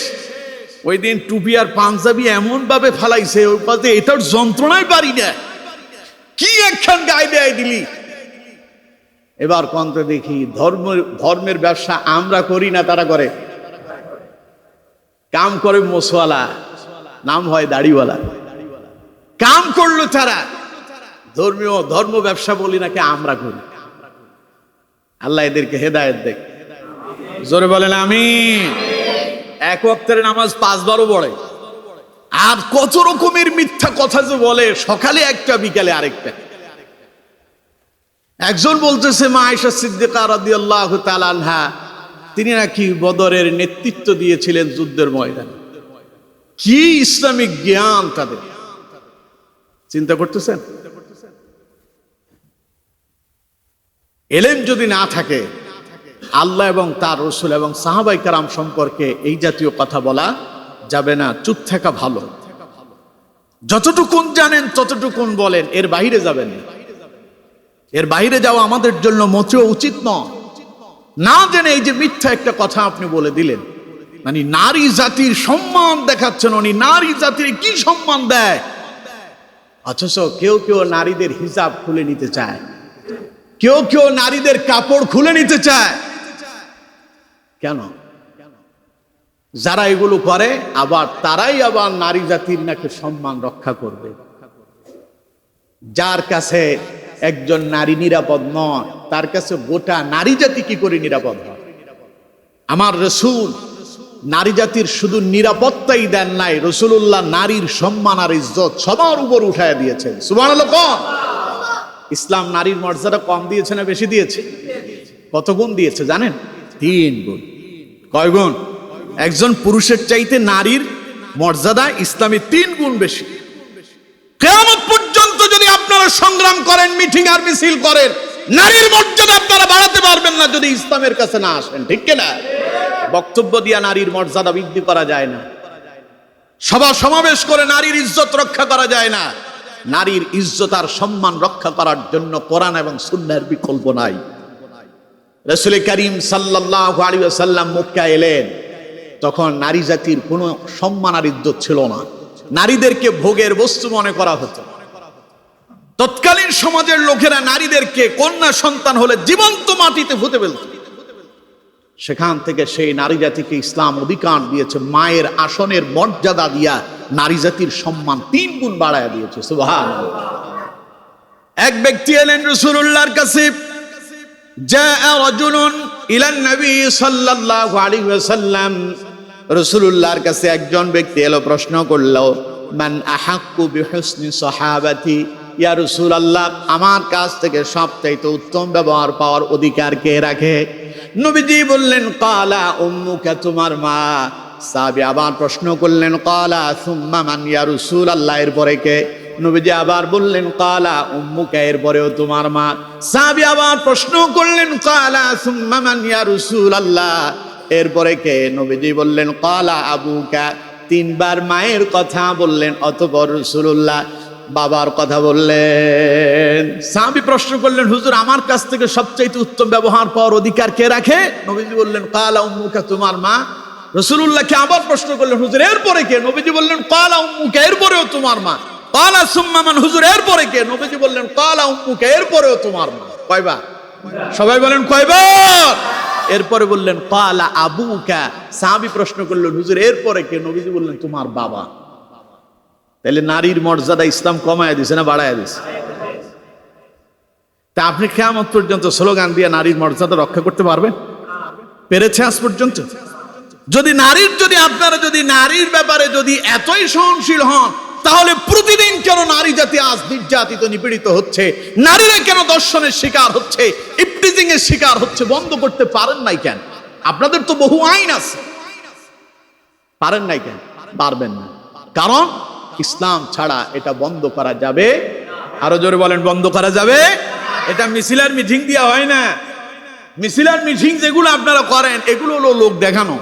A: ওই দিন টুপি আর পাঞ্জাবি এমন ভাবে ফালাইছে, ওই পাশে এটার যন্ত্রণাই পারি না, কি একখান গায়ে দেয় দিলি। এবার কন্ত দেখি ধর্মের ব্যবসা আমরা করি না, তারা করে। কাম করে মোসওয়ালা, নাম হয় দাড়িওয়ালা, কাম করলো তারা। ধর্ম ব্যবসা বলি নাকি আমরা করি। আল্লাহ এদেরকে হেদায়েত দেখ। জোরে বলেন আমিন। এক ওয়াক্তের নামাজ 5 বারও পড়ে, আর কত রকমের মিথ্যা কথা যে বলে, সকালে একটা বিকালে আরেকটা। একজন বলতেছে মা আয়েশা সিদ্দিকা রাদিয়াল্লাহু তাআলা আনহা, তিনি নাকি বদরের নেতৃত্ব দিয়েছিলেন যুদ্ধের ময়দানে। কি ইসলামিক জ্ঞান তাদের! চিন্তা করতেছেন? এলেম যদি না থাকে, আল্লাহ এবং তার রাসূল এবং সাহাবায়ে কেরাম সম্পর্কে এই জাতীয় কথা বলা যাবে না। চুপ থাকা ভালো। যতটুকুন জানেন ততটুকুন বলেন, এর বাইরে যাবেন না। এর বাইরে যাওয়া আমাদের জন্য মোটেও উচিত নয়। না জেনে এই যে মিথ্যা একটা কথা আপনি বলে দিলেন, মানে নারী জাতির সম্মান দেখাচ্ছেন। উনি নারী জাতির কি সম্মান দেয়, অথচ কেউ কেউ নারীদের হিজাব খুলে নিতে চায়, কেউ কেউ নারীদের কাপড় খুলে নিতে চায়। কেন? যারা এগুলো করে আবার তারাই আবার নারী জাতির নাকি সম্মান রক্ষা করবে। যার কাছে একজন নারী নিরাপদ নয়, তার কাছে গোটা নারী জাতি কি করে নিরাপদ হয়? আমার রাসূল নারী জাতির শুধু নিরাপত্তাই দেন নাই, রাসূলুল্লাহ নারীর সম্মান আর ইজ্জত সবার উপর উঠায় দিয়েছেন। সুবহানাল্লাহ। কম ইসলাম নারীর মর্যাদা কম দিয়েছে না বেশি দিয়েছে? কত গুণ দিয়েছে জানেন? 3 গুণ। কয় গুণ? একজন পুরুষের চাইতে নারীর মর্যাদা ইসলামে 3 গুণ বেশি। কিয়ামত পর্যন্ত যদি আপনারা সংগ্রাম করেন, মিটিং আর মিছিল করেন, নারীর মর্যাদা আপনারা বাড়াতে পারবেন না যদি ইসলামের কাছে না আসেন। ঠিক কি না? বক্তব্য দিয়া নারীর মর্যাদা বৃদ্ধি করা যায় না, সভা সমাবেশ করে নারীর ইজ্জত রক্ষা করা যায় না। নারীর ইজ্জত আর সম্মান রক্ষা করার জন্য কোরআন এবং সুন্নাহর বিকল্প নাই। রাসূল করিম সাল্লাল্লাহু আলাইহি ওয়াসাল্লাম মক্কায় এলেন, তখন নারী জাতির কোনো সম্মান আর ইজ্জত ছিল না। নারীদেরকে ভোগের বস্তু মনে করা হতো। তৎকালীন সমাজের লোকেরা নারীদেরকে কন্যা সন্তান হলে জীবন্ত মাটিতে পুঁতে ফেলত। সেখান থেকে সেই নারী জাতিকে ইসলাম অধিকার দিয়েছে, মায়ের আসনের মর্যাদা দিয়া নারী জাতির সম্মান 3 গুণ বাড়ায় দিয়েছে। সুবহানাল্লাহ। এক ব্যক্তি এলেন রাসূলুল্লাহর কাছে। জাআ রাজুলুন ইলান নবী সাল্লাল্লাহু আলাইহি ওয়াসাল্লাম, রাসূলুল্লাহর কাছে একজন ব্যক্তি এলো, প্রশ্ন করলো, মান আহাক্কু বিহুসনি সাহাবাতি, ইয়া রাসূলুল্লাহ, আমার কাছ থেকে সবচাইতে উত্তম ব্যবহার পাওয়ার অধিকার কে রাখে? নবীজি বললেন, কালা উম্মুকা, তোমার মা। সাহাবী আবার প্রশ্ন করলেন, কালা সুম্মা মান ইয়া রাসূলুল্লাহ, এরপরে কে? নবীজি আবার বললেন, কালা উম্মুকা, এরপরেও তোমার মা। সাহাবী আবার প্রশ্ন করলেন, কালা সুম্মা মান ইয়া রাসূলুল্লাহ, এরপরে কে? নবীজি বললেন, কালা আবুকা। 3 বার মায়ের কথা বললেন, অতঃপর রাসূলুল্লাহ বাবার কথা বললেন। সাহাবী প্রশ্ন করলেন, হুজুর আমার কাছ থেকে সবচাইতে উত্তম ব্যবহার পাওয়ার অধিকার কে রাখে? নবীজি বললেন, কালা উম্মুকা, তোমার মা। রাসূলুল্লাহকে আবার প্রশ্ন করলেন, হুজুর এরপরে কে? নবীজি বললেন, কালা উম্মুকা, এরপরেও তোমার মা। কালা সুম্মা মান, হুজুর এরপরে কে? নবীজি বললেন, কালা উম্মুকা, এরপরেও তোমার মা। কয়বার? সবাই বলেন কয়বার? এরপরে বললেন, কালা আবুকা। সাহাবী প্রশ্ন করলেন, হুজুর এরপরে কে? নবীজি বললেন, তোমার বাবা। তাহলে নারীর মর্যাদা ইসলাম কমায় দিছে না বাড়ায় দিছে? তা আপনি কিয়ামত পর্যন্ত স্লোগান দিয়ে নারীর মর্যাদা রক্ষা করতে পারবেন? পেরেছে আজ পর্যন্ত? যদি আপনারা যদি নারীর ব্যাপারে যদি এতই সহনশীল হন, তাহলে প্রতিদিন কেন নারী জাতি আজ নির্যাতিত নিপীড়িত হচ্ছে? নারীরা কেন দর্শনের শিকার হচ্ছে, ইফটিজিং এর শিকার হচ্ছে? বন্ধ করতে পারেন নাই কেন? আপনাদের তো বহু আইন আছে, পারেন নাই কেন? পারবেন না, কারণ ইসলাম ছাড়া এটা বন্ধ করা যাবে। আরো জোরে বলেন, বন্ধ করা যাবে। এটা মিছিল আর মিটিং দিয়া হয় না। মিছিল আর মিটিং যেগুলো আপনারা করেন, এগুলো হলো লোক দেখানো।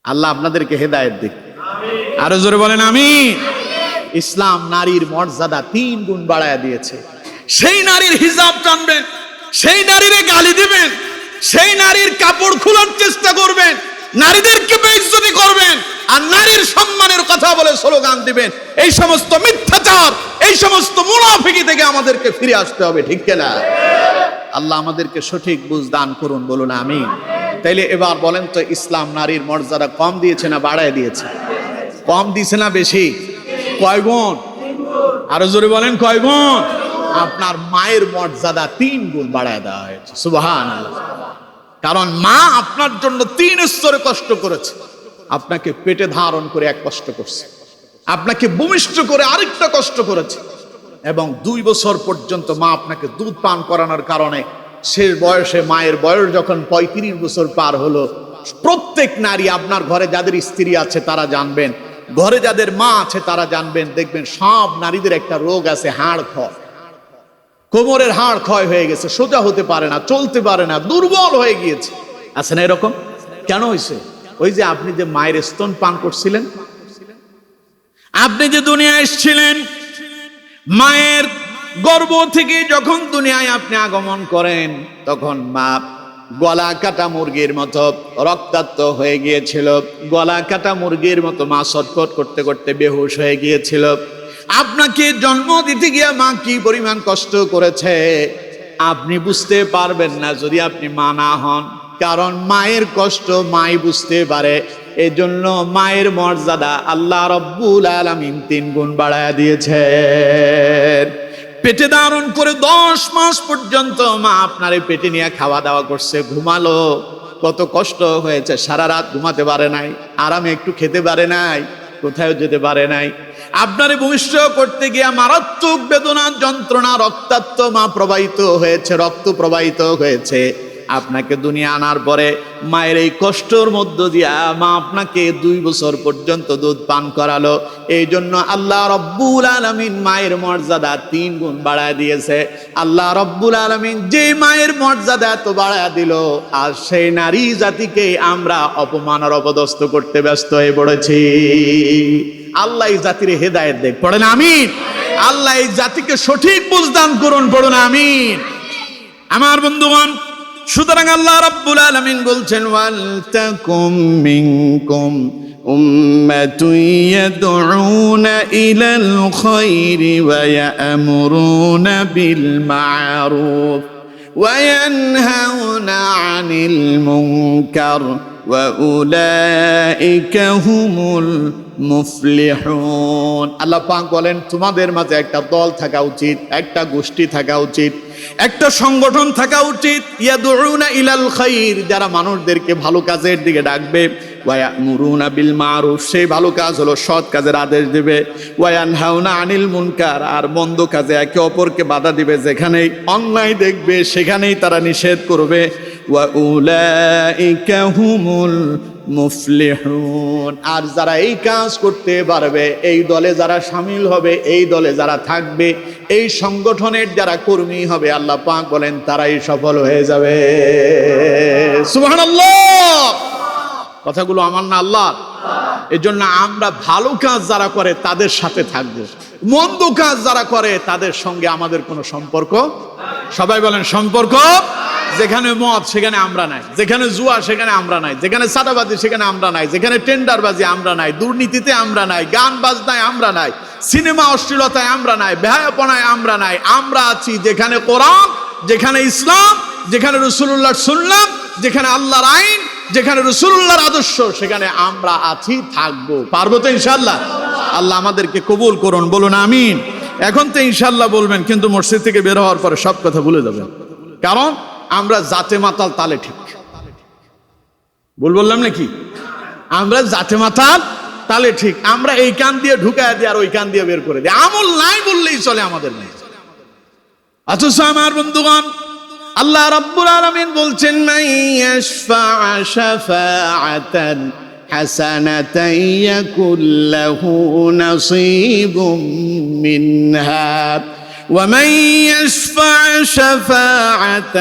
A: আল্লাহ আপনাদেরকে হেদায়েত দিক। আরো জোরে বলেন আমিন। ইসলাম নারীর মর্যাদা 3 গুণ বাড়ায় দিয়েছে। সেই নারীর হিজাব টানবেন, সেই নারীরে গালি দিবেন, সেই নারীর কাপড় খোলার চেষ্টা করবেন, নারীদেরকে বেইজ্জতি করবেন, আর নারীর সম্মানের কথা বলে স্লোগান দিবেন। এই সমস্ত মিথ্যাচার, এই সমস্ত মুনাফিকি থেকে আমাদেরকে ফিরে আসতে হবে, ঠিক কিনা? আল্লাহ আমাদেরকে সঠিক বুঝ দান করুন, বলুন আমিন। তাইলে এবার বলেন তো, ইসলাম নারীর মর্যাদা কম দিয়েছে না বাড়ায় দিয়েছে? কম দিয়েছে না বেশি? কয় গুণ? আরো জোরে বলেন, কয় গুণ? আপনার মায়ের মর্যাদা 3 গুণ বাড়ায় দেওয়া হয়েছে। সুবহানাল্লাহ। কারণ মা আপনার জন্য 3 স্তরে কষ্ট করেছে। আপনাকে পেটে ধারণ করে এক কষ্ট করছে, আপনাকে ভূমিষ্ঠ করে আরেকটা কষ্ট করেছে, এবং 2 বছর পর্যন্ত মা আপনাকে দুধ পান করানোর কারণে শেষ বয়সে মায়ের বয়স যখন 35 বছর পার হলো, প্রত্যেক নারী, আপনার ঘরে যাদের স্ত্রী আছে তারা জানবেন, ঘরে যাদের মা আছে তারা জানবেন, দেখবেন সব নারীদের একটা রোগ আছে, হাড় ক্ষয়। কোমরের হাড় ক্ষয় হয়ে গেছে, সোজা হতে পারে না, চলতে পারে না, দুর্বল হয়ে গিয়েছে। আছে না এরকম? কেন হয়েছে? ওই যে আপনি যে মায়ের স্তন পান করছিলেন, আপনি যে দুনিয়ায় এসেছিলেন, মায়ের গর্ভ থেকে যখন দুনিয়ায় আপনি আগমন করেন, তখন মা গলা কাটা মুরগির মতো রক্তাক্ত হয়ে গিয়েছিল। গলা কাটা মুরগির মতো মা ছটফট করতে করতে বেহুশ হয়ে গিয়েছিল। আপনাকে জন্ম দিতে গিয়ে মা কি পরিমাণ কষ্ট করেছে আপনি বুঝতে পারবেন না যদি আপনি মা না হন। কারণ মায়ের কষ্ট মাই বুঝতে পারে। এজন্য মায়ের মর্যাদা আল্লাহ রব্বুল আলামিন 3 গুণ বাড়ায় দিয়েছেন। পেটে ধারণ করে 10 মাস পর্যন্ত মা আপনারে পেটে নিয়ে খাওয়া দাওয়া করছে, ঘুমালো, কত কষ্ট হয়েছে, সারা রাত ঘুমাতে পারে নাই, আরামে একটু খেতে পারে নাই, কোথাও যেতে পারে নাই। আপনারে ভূমিষ্ঠ করতে গিয়ে মারাত্মক বেদনা, যন্ত্রণা, রক্তাক্ত মা প্রবাহিত হয়েছে, রক্ত প্রবাহিত হয়েছে। আপনাকে দুনিয়া আনার পরে মায়ের এই কষ্টর মধ্য দিয়া মা আপনাকে 2 বছর পর্যন্ত দুধ পান করালো। এই জন্য আল্লাহ রব্বুল আলামিন মায়ের মর্যাদা 3 গুণ বাড়ায় দিয়েছে। আল্লাহ রব্বুল আলামিন যে মায়ের মর্যাদা এত বাড়ায় দিল, আর সেই নারী জাতিকে আমরা অপমান আর অপদস্থ করতে ব্যস্ত হয়ে পড়েছি। আল্লাহ এই জাতির হেদায়েত দেখ, পড়েন আমিন। আল্লাহ এই জাতিকে সঠিক বুঝদান করুন, পড়ুন আমিন। আমার বন্ধুগণ, সুতরাং আল্লাহ রাব্বুল আলামিন বলছেন, ওয়াল তাকুম মিনকুম উম্মাতুন ইয়াদউনা ইলাল খায়রি ওয়া ইয়া'মুরুনা বিল মা'রুফ ওয়া ইয়ানহাউনা আনিল মুনকার ওয়া উলাইকা হুমুল মুফলিহুন। আল্লাহ পাক বলেন, তোমাদের মাঝে একটা দল থাকা উচিত, একটা গোষ্ঠী থাকা উচিত, একটা সংগঠন থাকা উচিত। ইয়াদউনা ইলাল খায়র, যারা মানুষদেরকে ভালো কাজের দিকে ডাকবে। ওয়া ইয়া'মুরুনা বিল মা'রুফ, সেই ভালো কাজ হলো সৎ কাজের আদেশ দিবে। ওয়া ইয়ানহাউনা আনিল মুনকার, আর মন্দ কাজে একে অপরকে বাধা দিবে। যেখানেই অন্যায় দেখবে সেখানেই তারা নিষেধ করবে। ওয়া উলাইকা হুমুল মুফলিহুন, আর যারা এই কাজ করতে পারবে, এই দলে যারা শামিল হবে, এই দলে যারা থাকবে, এই সংগঠনের যারা কর্মী হবে, আল্লাহ পাক বলেন তারাই সফল হয়ে যাবে। সুবহানাল্লাহ। কথাগুলো আমার না আল্লাহর। এজন্য আমরা ভালো কাজ যারা করে তাদের সাথে থাকবো, মন্দ কাজ যারা করে তাদের সঙ্গে আমাদের কোনো সম্পর্ক। সবাই বলেন সম্পর্ক। যেখানে মদ সেখানে আমরা নাই, যেখানে জুয়া সেখানে আমরা নাই, যেখানে সাদাবাজি সেখানে আমরা নাই, যেখানে টেন্ডারবাজি আমরা নাই, দুর্নীতিতে আমরা নাই, গান বাজনায় আমরা নাই, সিনেমা অশ্লীলতায় আমরা নাই, বেহায়াপনায় আমরা নাই। আমরা আছি যেখানে কোরআন, যেখানে ইসলাম, যেখানে রাসূলুল্লাহর সুন্নাত, যেখানে আল্লাহর আইন, যেখানে রাসূলুল্লাহর আদর্শ, সেখানে আমরা আছি, থাকবো। পারবো তো ইনশাআল্লাহ? আল্লাহ আমাদেরকে কবুল করুন, বলুন আমিন। এখন তো ইনশাআল্লাহ বলবেন, কিন্তু মসজিদ থেকে বের হওয়ার পরে সব কথা ভুলে যাবেন। কারণ আমরা জাতে মাতাল তালে ঠিক। বললাম নাকি? আমরা জাতে মাতাল তালে ঠিক। আমরা এই কান দিয়ে ঢুকায় দিই আর ওই কান দিয়ে বের করে দিই। আমল নাই বললেই চলে আমাদের নাই। অথচ আমার বন্ধুগণ, আল্লাহ রাব্বুল আলামিন বলছেন, মান ইয়াশফা' শাফাআতান হাসানাতান ইয়াকুল লাহু নাসীবুম মিনহা ومن يشفع شفاعة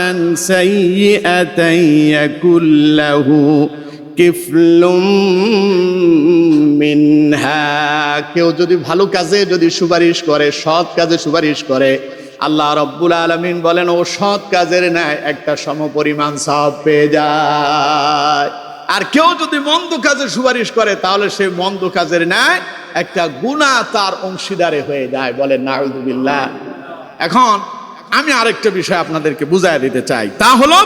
A: سيئة يكن له কিফলুম মিনহা। কেউ যদি ভালো কাজে যদি সুপারিশ করে, সৎ কাজে সুপারিশ করে, আল্লাহ রাব্বুল আলামিন বলেন ও সৎ কাজের ন্যায় একটা সমপরিমাণ সওয়াব পেয়ে যায়। আর কেউ যদি মন্দ কাজে সুপারিশ করে তাহলে সে মন্দ কাজের ন্যায় একটা গুনাহ তার অংশীদারে হয়ে যায়। বলেন নাউযুবিল্লাহ। এখন আমি আরেকটা বিষয় আপনাদেরকে বুঝায় দিতে চাই, তা হলো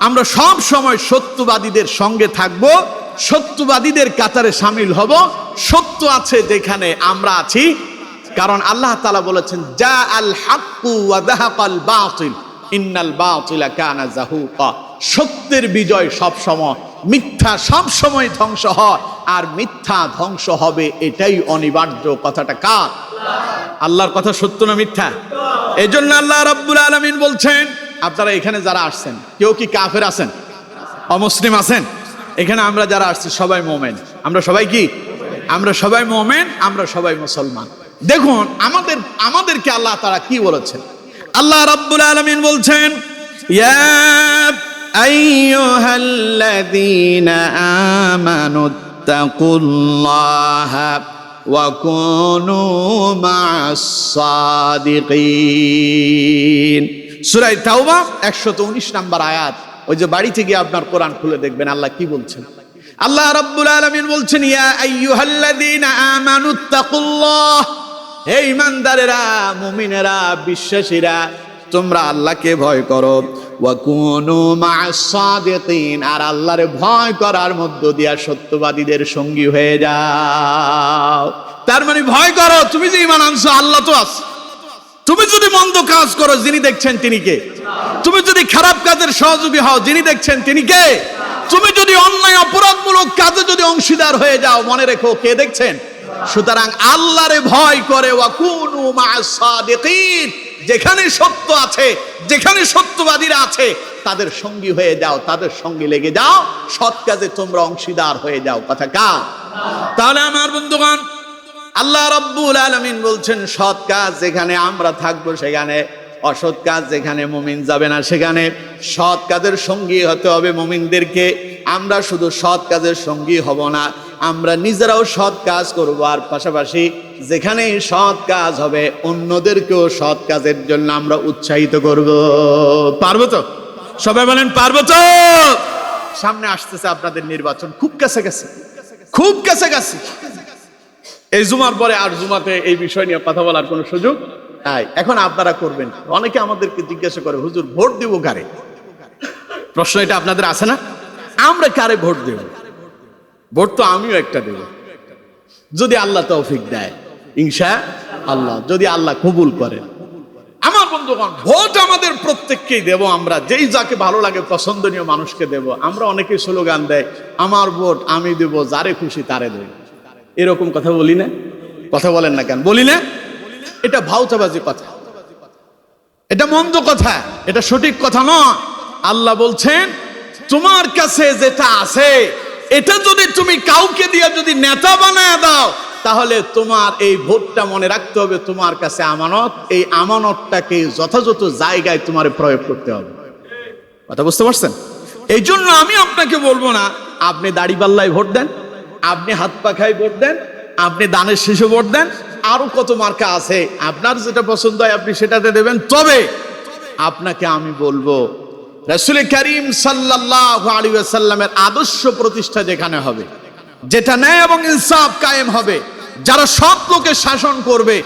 A: আমরা সব সময় সত্যবাদীদের সঙ্গে থাকব, সত্যবাদীদের কাতারে শামিল হব। সত্য আছে যেখানে আমরা আছি, কারণ আল্লাহ তাআলা বলেছেন জা আল হাক্কু ওয়া যাহাকাল বাতিল ইন্নাল বাতিলা কানা যাহুকা। সত্যের বিজয় সব সময়, মিথ্যা সব সময় ধ্বংস হয়, আর মিথ্যা ধ্বংস হবে এটাই অনিবার্য। কথাটা কার? আল্লাহর কথা সত্য না মিথ্যা? এজন্য আল্লাহ রাব্বুল আলামিন বলছেন, আপনারা এখানে যারা আসছেন কেউ কি কাফের আছেন, অমুসলিম আছেন? এখানে আমরা যারা আসছি সবাই মুমিন। আমরা সবাই কি? আমরা সবাই মুমিন, আমরা সবাই মুসলমান। দেখুন আমাদেরকে আল্লাহ তাআলা কি বলেছেন। আল্লাহ রাব্বুল আলামিন বলছেন ইয়া আইয়ুহাল্লাযীনা আমানুত্তাকুল্লাহা ওয়া কুনু মা'আস সাদিকিন। সূরা তাওবা 119 নম্বর আয়াত। ওই যে বাড়িতে গিয়ে আপনার কোরআন খুলে দেখবেন আল্লাহ কি বলছেন। আল্লাহ রাব্বুল আলামিন বলছেন ইয়া আইয়ুহাল্লাযীনা আমানুত্তাকুল্লাহ, হে ঈমানদারেরা, মুমিনেরা, বিশ্বাসীরা, তোমরা আল্লাহকে ভয় করো। ওয়া কুনু মা'আস সাদিকিন, আর আল্লাহরে ভয় করার মধ্য দিয়া সত্যবাদীদের সঙ্গী হয়ে যাও। তার মানে ভয় করো, তুমি যে ঈমান আনছো আল্লাহ তো আছে। তুমি যদি মন্দ কাজ করো যিনি দেখছেন তিনি কে? তুমি যদি খারাপ কাজের সহযোগী হও যিনি দেখছেন তিনি কে? তুমি যদি অন্যায় অপরাধমূলক কাজে যদি অংশীদার হয়ে যাও মনে রেখো কে দেখছেন? সুতরাং আল্লাহরে ভয় করে ওয়া কুনু মা'আস সাদিকিন, যেখানে সত্য আছে, যেখানে সত্যবাদীরা আছে তাদের সঙ্গী হয়ে যাও, তাদের সঙ্গে লেগে যাও, সৎ কাজে তোমরা অংশীদার হয়ে যাও। কথা কার? তাহলে আমার বন্ধুগণ, আল্লাহ রাব্বুল আলামিন বলছেন সৎ কাজ যেখানে আমরা থাকবো সেখানে, অসৎ কাজ যেখানে মুমিন যাবে না সেখানে। সৎ কাজের সঙ্গী হতে হবে মুমিনদেরকে। আমরা শুধু সৎ কাজের সঙ্গী হব না, আমরা নিজেরাও সৎ কাজ করব, আর পাশাপাশি যেখানে সৎ কাজ হবে অন্যদেরকেও সৎ কাজের জন্য আমরা উৎসাহিত করব। পারবো তো? সবাই বলেন পারবো তো? সামনে আসতেছে আপনাদের নির্বাচন, খুব কাছে কাছে, খুব কাছে কাছে। এই জুমার পরে আর জুমাতে এই বিষয় নিয়ে কথা বলার কোনো সুযোগ নাই। এখন আপনারা করবেন। অনেকে আমাদেরকে জিজ্ঞাসা করে হুজুর ভোট দিব কারে? প্রশ্ন এটা আপনাদের আছে না? আমরা কারে ভোট দেব? ভোট তো আমিও একটা দেব, যদি আল্লাহ তৌফিক দেয়, ইনশাআল্লাহ, যদি আল্লাহ কবুল করেন। আমার বন্ধুগণ, ভোট আমাদের প্রত্যেককেই দেব। আমরা যেই যাকে ভালো লাগে পছন্দনীয় মানুষকে দেব। আমরা অনেকেই স্লোগান দেয় আমার ভোট আমি দেব, যারে খুশি তারে দেব। এরকম কথা বলি না? কথা বলেন না কেন? বলি না? এটা ভাউতাবাজি কথা, এটা মন্দ কথা, এটা সঠিক কথা নয়। আল্লাহ বলছেন তোমার কাছে যেটা আছে এটা যদি তুমি কাউকে দিয়ে যদি নেতা বানায় দাও তাহলে তোমার এই ভোটটা মনে রাখতে হবে তোমার কাছে আমানত। এই আমানতটাকে যথাযথ জায়গায় তোমার প্রয়োগ করতে হবে। কথা বুঝতে পারছেন? এই জন্য আমি আপনাকে বলবো না আপনি দাড়িপাল্লায় ভোট দেন, আপনি হাত পাখায় ভোট দেন, আপনি দানের শীষে ভোট দেন, আরো কত মার্কা আছে, আপনার যেটা পছন্দ হয় আপনি সেটাতে দেবেন। তবে আপনাকে আমি বলবো রাসূল করিম সাল্লাল্লাহু আলাইহি ওয়াসাল্লামের আদর্শ প্রতিষ্ঠা যেখানে হবে, যেটা ন্যায় এবং ইনসাফ কায়েম হবে, যারা সৎ লোকের শাসন করবে,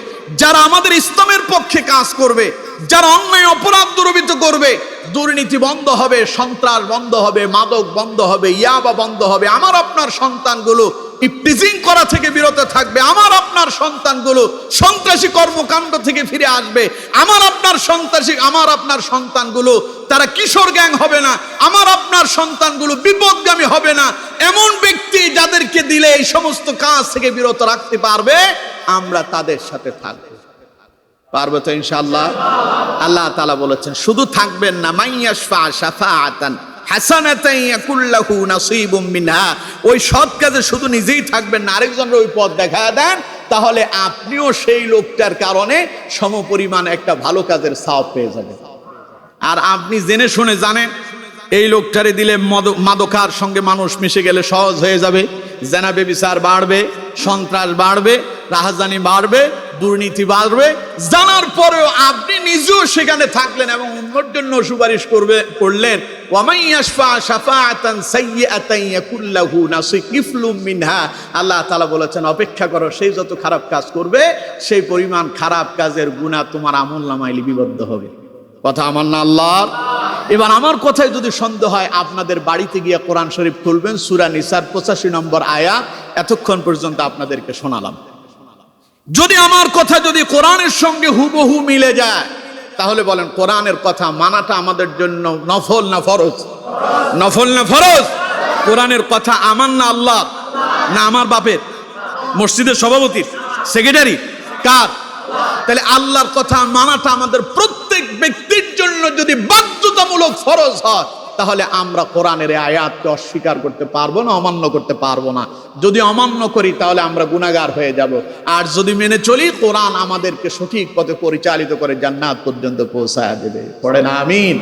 A: যারা আমাদের ইসলামের পক্ষে কাজ করবে, যারা অন্যায় অপরাধ দূরীভূত করবে, দুর্নীতি বন্ধ হবে, সন্ত্রাস বন্ধ হবে, মাদক বন্ধ হবে, ইয়াবা বন্ধ হবে, আমার আপনার সন্তানগুলো ইফতিজিং করা থেকে বিরত থাকবে, আমার আপনার সন্তানগুলো সন্ত্রাসী কর্মকাণ্ড থেকে ফিরে আসবে, আমার আপনার সন্তানগুলো তারা কিশোর গ্যাং হবে না, আমার আপনার সন্তানগুলো বিপদগামী হবে না। এমন ব্যক্তি যাদেরকে দিলে এই সমস্ত কাজ থেকে বিরত রাখতে পারবে, আমরা তাদের সাথে থাকবো। পারবো তো ইনশাআল্লাহ? আল্লাহ তাআলা বলেছেন শুধু থাকবেন না, মাইয়াশফা শাফাআতান হাসানাতান ইয়াকুল্লাহু নাসীবুম মিনহা। ওই সৎ কাজে শুধু নিজেই থাকবেন না, আরেকজনের ওই পথ দেখায় দেন, তাহলে আপনিও সেই লোকটার কারণে সমপরিমাণ একটা ভালো কাজের সওয়াব পেয়ে যাবেন। আর আপনি জেনে শুনে জানেন এই লোকটারে দিলে মাদকার সঙ্গে মানুষ মিশে গেলে সহজ হয়ে যাবে, জেনা বেবিচার বাড়বে, সন্ত্রাস বাড়বে, রাহাজানি বাড়বে, দুর্নীতি বাড়বে। জানার পরেও আপনি নিজেও সেখানে থাকলেন এবং অন্যের জন্য সুপারিশ করলেন। ওয়ামান ইয়াশফা শাফাআতান সাইয়্যাতান ইয়াকুল লাহু নাসিফুম মিনহা। আল্লাহ তাআলা বলেছেন অপেক্ষা করো, সেই যত খারাপ কাজ করবে সেই পরিমাণ খারাপ কাজের গুনাহ তোমার আমলনামায় লিপিবদ্ধ হবে। কথা আমার না আল্লাহর? এবার আমার কথায় যদি সন্দেহ হয় আপনাদের বাড়িতে গিয়ে কোরআন শরীফ খুলবেন, সূরা নিসার 85 নম্বর আয়াত এতক্ষণ পর্যন্ত আপনাদেরকে শোনালাম। যদি আমার কথা যদি কোরআনের সঙ্গে হুবহু মিলে যায় তাহলে বলেন কোরআনের কথা মানাটা আমাদের জন্য নফল না ফরজ? নফল না ফরজ? কোরআনের কথা আমার না আল্লাহ না আমার বাপের, মসজিদের সভাপতির, সেক্রেটারি, কার? তাহলে আল্লাহর কথা মানাটা আমাদের প্রত্যেক ব্যক্তির জন্য যদি বাধ্যতামূলক ফরজ হয় তাহলে আমরা কোরআনের আয়াতকে অস্বীকার করতে পারবো না, অমান্য করতে পারবো না। যদি অমান্য করি তাহলে আমরা গুনাহগার হয়ে যাব, আর যদি মেনে চলি কোরআন আমাদেরকে সঠিক পথে পরিচালিত করে জান্নাত পর্যন্ত পৌঁছায় দেবে। পড়ে না আমিন।